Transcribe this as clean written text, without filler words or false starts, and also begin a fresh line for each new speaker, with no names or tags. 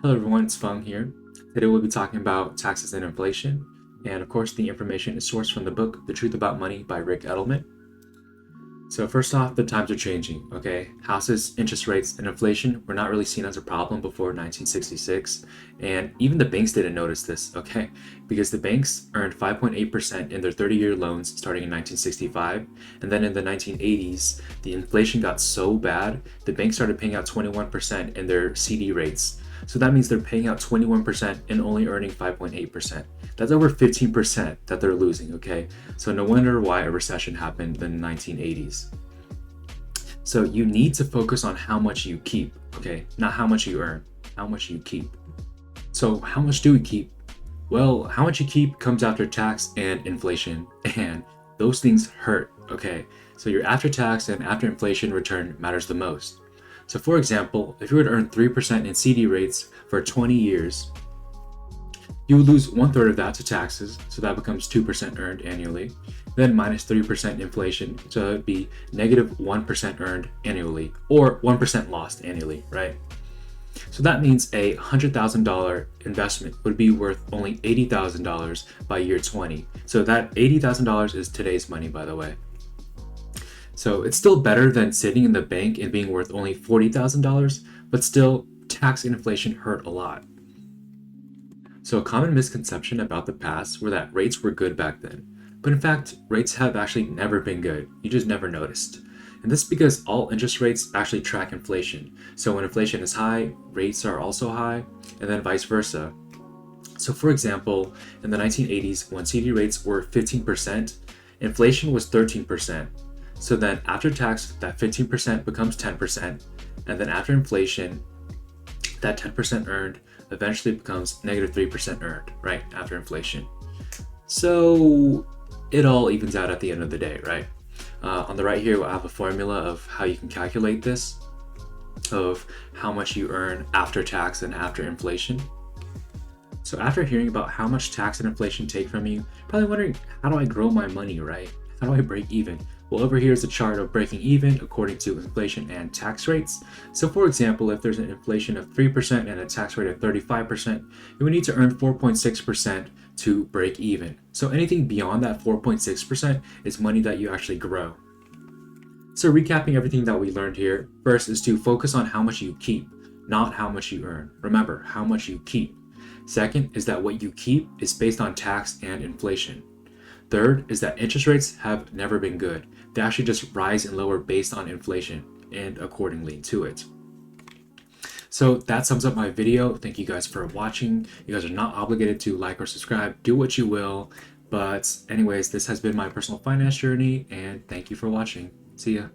Hello everyone, it's Fung here. Today we'll be talking about taxes and inflation, and of course the information is sourced from the book The Truth About Money by Rick Edelman. So first off, the times are changing, okay? Houses, interest rates, and inflation were not really seen as a problem before 1966, and even the banks didn't notice this, okay? Because the banks earned 5.8% in their 30-year loans starting in 1965, and then in the 1980s, the inflation got so bad, the banks started paying out 21% in their CD rates. So that means they're paying out 21% and only earning 5.8%. That's over 15% that they're losing, okay? So no wonder why a recession happened in the 1980s. So you need to focus on how much you keep, okay? Not how much you earn, how much you keep. So how much do we keep? Well, how much you keep comes after tax and inflation, and those things hurt, okay? So your after tax and after inflation return matters the most. So for example, if you were to earn 3% in CD rates for 20 years, you would lose 1/3 of that to taxes, so that becomes 2% earned annually. Then minus 3% inflation, so it would be negative 1% earned annually, or 1% lost annually, right? So that means a $100,000 investment would be worth only $80,000 by year 20. So that $80,000 is today's money, by the way. So it's still better than sitting in the bank and being worth only $40,000, but still, tax and inflation hurt a lot. So a common misconception about the past were that rates were good back then. But in fact, rates have actually never been good. You just never noticed. And this is because all interest rates actually track inflation. So when inflation is high, rates are also high, and then vice versa. So for example, in the 1980s, when CD rates were 15%, inflation was 13%. So then after tax, that 15% becomes 10%, and then after inflation, that 10% earned eventually becomes negative 3% earned, right, after inflation. So it all evens out at the end of the day, right? On the right here, I have a formula of how you can calculate this, of how much you earn after tax and after inflation. So after hearing about how much tax and inflation take from you, probably wondering, how do I grow my money, right? How do I break even? Well, over here is a chart of breaking even according to inflation and tax rates. So for example, if there's an inflation of 3% and a tax rate of 35%, you would need to earn 4.6% to break even. So anything beyond that 4.6% is money that you actually grow. So recapping everything that we learned here, first is to focus on how much you keep, not how much you earn. Remember, how much you keep. Second is that what you keep is based on tax and inflation. Third is that interest rates have never been good. They actually just rise and lower based on inflation and accordingly to it. So that sums up my video. Thank you guys for watching. You guys are not obligated to like or subscribe. Do what you will. But anyways, this has been my personal finance journey, and thank you for watching. See ya.